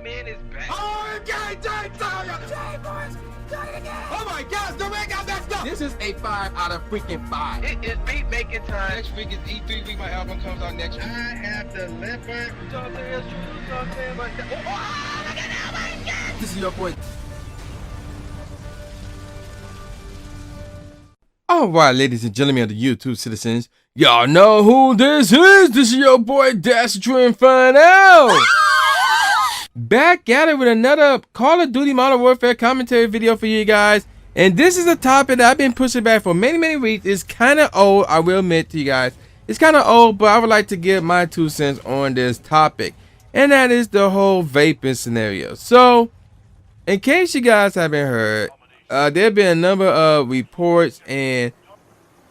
man is back. Oh, my gosh, the ring got messed up. This is a 5 out of freaking 5. It is beat making time. Next week is E3 week. My album comes out next week. I have delivered. This is your boy. Alright, ladies and gentlemen of the YouTube citizens, y'all know who this is. This is your boy Inferno. Back at it with another Call of Duty Modern Warfare commentary video for you guys. And this is a topic that I've been pushing back for many weeks. It's kind of old, I will admit to you guys. It's kind of old, but I would like to give my 2 cents on this topic. And that is the whole vaping scenario. So, in case you guys haven't heard, there have been a number of reports and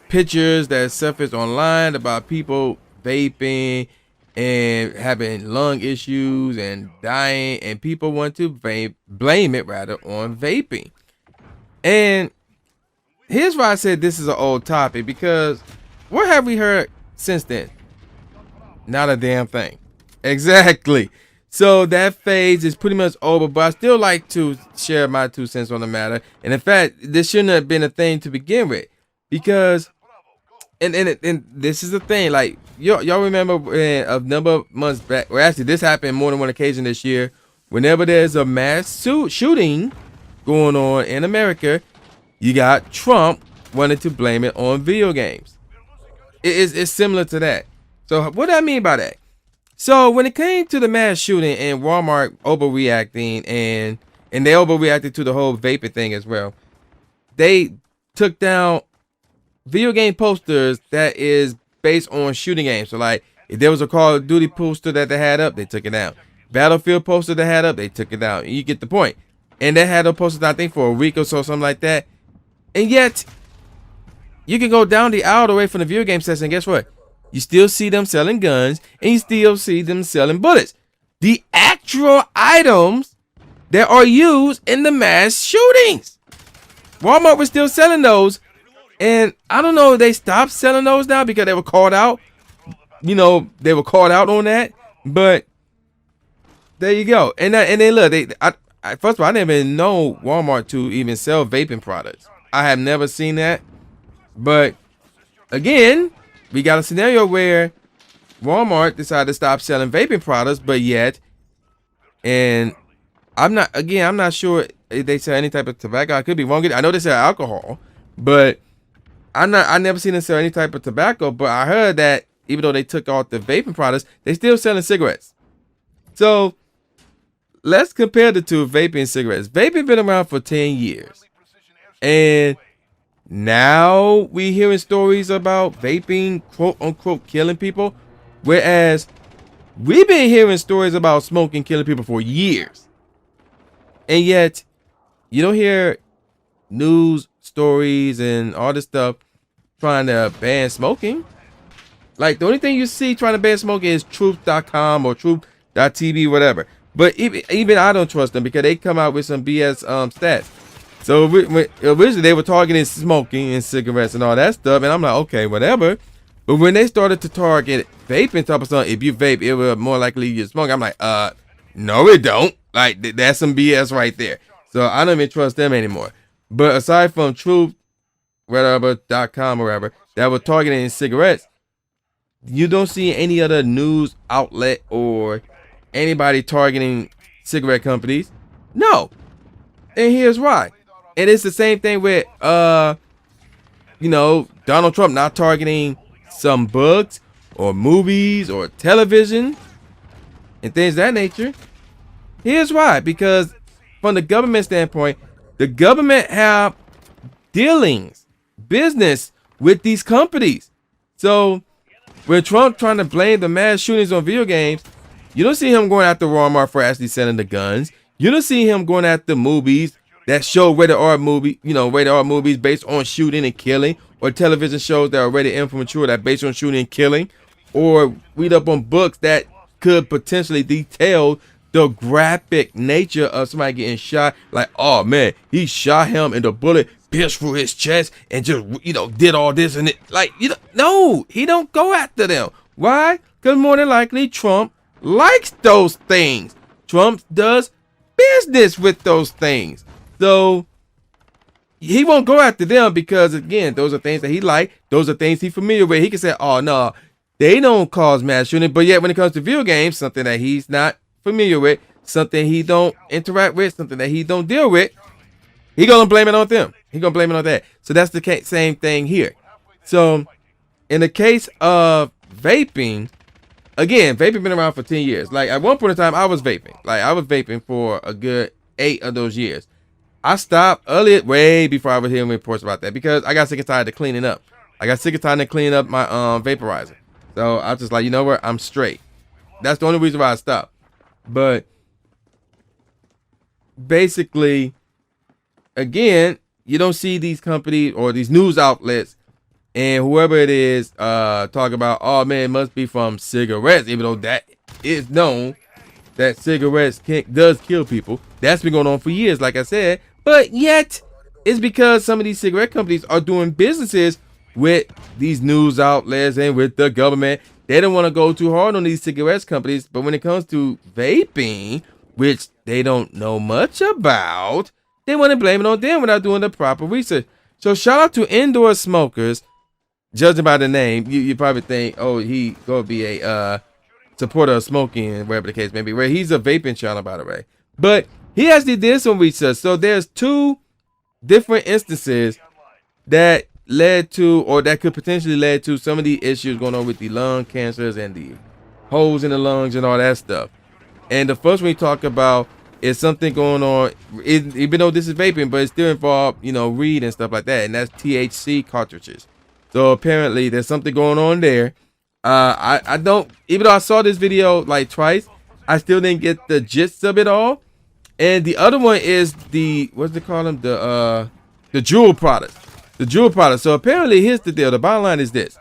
pictures that surfaced online about people vaping and having lung issues and dying, and people want to blame it on vaping. And here's why I said this is an old topic, because what have we heard since then? Not a damn thing. Exactly. So that phase is pretty much over, but I still like to share my 2 cents on the matter. And in fact, this shouldn't have been a thing to begin with, because and this is the thing, like y'all remember a number of months back, or actually this happened more than one occasion this year, whenever there's a mass shooting going on in America, you got Trump wanting to blame it on video games. It's similar to that. So what do I mean by that? So when it came to the mass shooting and Walmart overreacting, and they overreacted to the whole vaping thing as well, they took down video game posters that is based on shooting games. So like, if there was a Call of Duty poster that they had up, they took it down. Battlefield poster they had up, they took it down. You get the point. And they had a poster, I think, for a week or so, something like that. And yet, you can go down the aisle away from the video game section, and guess what? You still see them selling guns, and you still see them selling bullets. The actual items that are used in the mass shootings. Walmart was still selling those, and I don't know if they stopped selling those now because they were called out. You know, they were called out on that. But there you go. And then look, first of all, I didn't even know Walmart to even sell vaping products. I have never seen that. But again, we got a scenario where Walmart decided to stop selling vaping products, but yet, and I'm not sure if they sell any type of tobacco. I could be wrong. I know they sell alcohol, but I never seen them sell any type of tobacco. But I heard that even though they took off the vaping products, they still selling cigarettes. So let's compare the two, vaping and cigarettes. Vaping been around for 10 years. And now we hearing stories about vaping, quote unquote, killing people. Whereas we've been hearing stories about smoking killing people for years. And yet you don't hear news stories and all this stuff trying to ban smoking. Like, the only thing you see trying to ban smoking is truth.com or truth.tv, whatever. But even I don't trust them, because they come out with some BS stats. So originally they were targeting smoking and cigarettes and all that stuff, and I'm like, okay, whatever. But when they started to target vaping, type of stuff, if you vape, it will more likely you smoke. I'm like, no, it don't. Like, that's some BS right there. So I don't even trust them anymore. But aside from truth, whatever.com or whatever, that were targeting cigarettes, you don't see any other news outlet or anybody targeting cigarette companies. No. And here's why. And it's the same thing with you know, Donald Trump not targeting some books or movies or television and things of that nature. Here's why. Because from the government standpoint, the government have dealings, business with these companies. So when Trump trying to blame the mass shootings on video games, you don't see him going after Walmart for actually selling the guns. You don't see him going after movies that show rated R movies based on shooting and killing, or television shows that are rated M for mature that based on shooting and killing, or read up on books that could potentially detail the graphic nature of somebody getting shot. Like, oh man, he shot him and the bullet pierced through his chest and just, did all this and it. Like, no, he don't go after them. Why? Because more than likely Trump likes those things. Trump does business with those things. So he won't go after them because, again, those are things that he like. Those are things he's familiar with. He can say, oh, no, they don't cause mass shooting. But yet when it comes to video games, something that he's not familiar with, something he don't interact with, something that he don't deal with, he gonna blame it on them. He gonna blame it on that. So that's the same thing here. So in the case of vaping, again, vaping been around for 10 years. Like at one point in time, I was vaping. Like I was vaping for a good 8 of those years. I stopped early, way before I was hearing reports about that because I got sick and tired of cleaning up. I got sick and tired of cleaning up my vaporizer. So I was just like, you know what? I'm straight. That's the only reason why I stopped. But basically, again, you don't see these companies or these news outlets and whoever it is talk about, oh man, it must be from cigarettes, even though that is known that cigarettes does kill people. That's been going on for years, like I said. But yet, it's because some of these cigarette companies are doing businesses with these news outlets and with the government. They don't want to go too hard on these cigarettes companies. But when it comes to vaping, which they don't know much about, they want to blame it on them without doing the proper research. So shout out to Indoor Smokers. Judging by the name, you probably think, oh, he gonna be a supporter of smoking, wherever the case may be. Where he's a vaping channel, by the way. But he actually did some research. So there's 2 different instances that led to, or that could potentially lead to, some of the issues going on with the lung cancers and the holes in the lungs and all that stuff. And the first one we talk about is something going on, even though this is vaping, but it still involved, weed and stuff like that. And that's THC cartridges. So apparently there's something going on there. I don't, even though I saw this video like twice, I still didn't get the gist of it all. And the other one is the, what's they call them? The jewel products. The jewel products. So apparently here's the deal. The bottom line is this.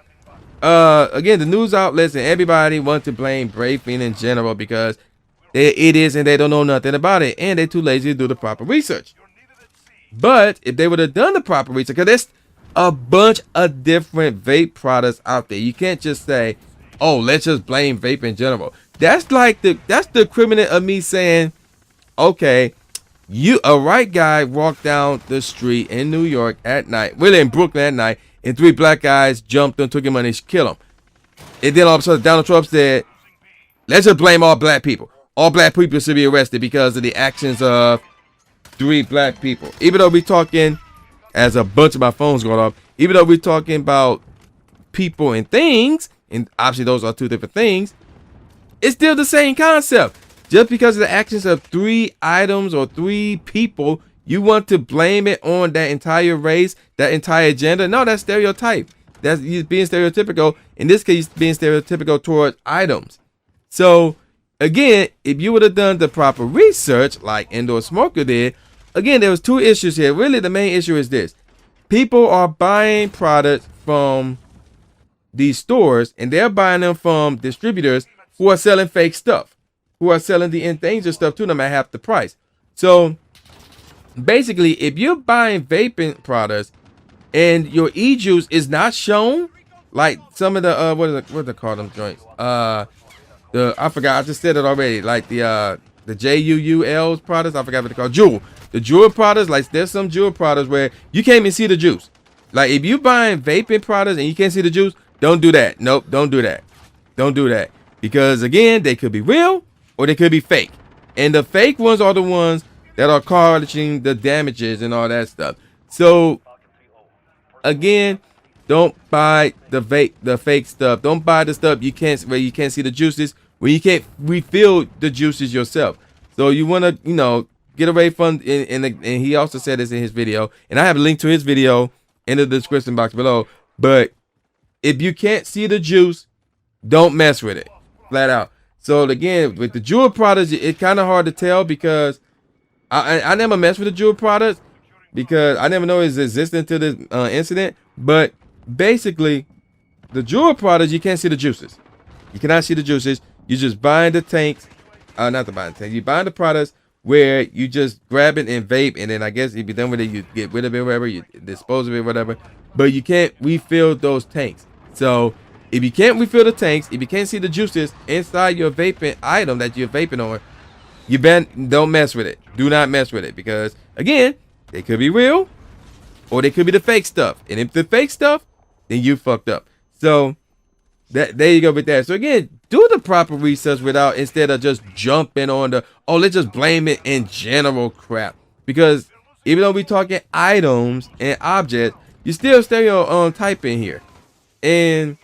Again, the news outlets and everybody want to blame vaping in general because they're idiots and they don't know nothing about it. And they're too lazy to do the proper research. But if they would have done the proper research, because there's a bunch of different vape products out there. You can't just say, oh, let's just blame vape in general. That's the equivalent of me saying, okay, a white guy walked down the street in New York at night, really in Brooklyn at night, and 3 black guys jumped and took him money to kill him. And then all of a sudden Donald Trump said, let's just blame all black people. All black people should be arrested because of the actions of 3 black people. Even though we're talking, as a bunch of my phones going off, even though we're talking about people and things, and obviously those are 2 different things, it's still the same concept. Just because of the actions of 3 items or 3 people, you want to blame it on that entire race, that entire gender? No, that's stereotype. That's being stereotypical. In this case, being stereotypical towards items. So, again, if you would have done the proper research, like Indoor Smoker did, again, there was 2 issues here. Really, the main issue is this. People are buying products from these stores, and they're buying them from distributors who are selling fake stuff, who are selling the endangered stuff to them at half the price. So basically, if you're buying vaping products and your e-juice is not shown, like some of the what they call them joints? I forgot, I just said it already. Like the JUUL's products, I forgot what they call Juul. The Juul products, like there's some Juul products where you can't even see the juice. Like if you buying vaping products and you can't see the juice, don't do that. Nope, don't do that. Don't do that. Because again, they could be real or they could be fake. And the fake ones are the ones that are causing the damages and all that stuff. So again, don't buy the fake stuff. Don't buy the stuff where you can't see the juices, where you can't refill the juices yourself. So you want to, get away from, and he also said this in his video, and I have a link to his video in the description box below. But if you can't see the juice, don't mess with it, flat out. So again, with the Juul products, it's kind of hard to tell because I never mess with the Juul products because I never know it's existing to this incident. But basically, the Juul products, you can't see the juices. You cannot see the juices. You just buying the tanks, not the buying tanks. You buying the products where you just grab it and vape, and then I guess if you're done with it, you get rid of it, whatever, you dispose of it, whatever. But you can't refill those tanks. So if you can't refill the tanks, if you can't see the juices inside your vaping item that you're vaping on, you don't mess with it. Do not mess with it, because again, they could be real or they could be the fake stuff. And if the fake stuff, then you fucked up. So there you go with that. So again, do the proper research instead of just jumping on the, oh, let's just blame it in general crap. Because even though we talking items and objects, you still stereotyping here. And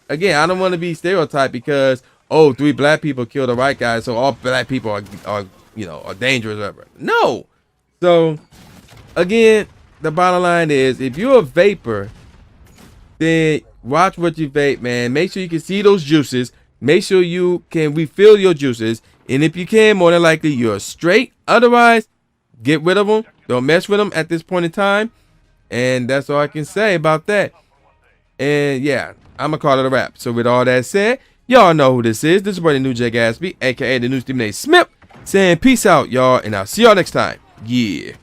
again, I don't want to be stereotyped because, oh, 3 black people killed the white guy, so all black people are dangerous or whatever. No. So again, the bottom line is, if you're a vapor, then watch what you vape, man. Make sure you can see those juices. Make sure you can refill your juices. And if you can, more than likely, you're straight. Otherwise, get rid of them. Don't mess with them at this point in time. And that's all I can say about that. And yeah, I'm going to call it a wrap. So with all that said, y'all know who this is. This is brother New J Gatsby, a.k.a. the new Stephen A. Smith, saying peace out, y'all. And I'll see y'all next time. Yeah.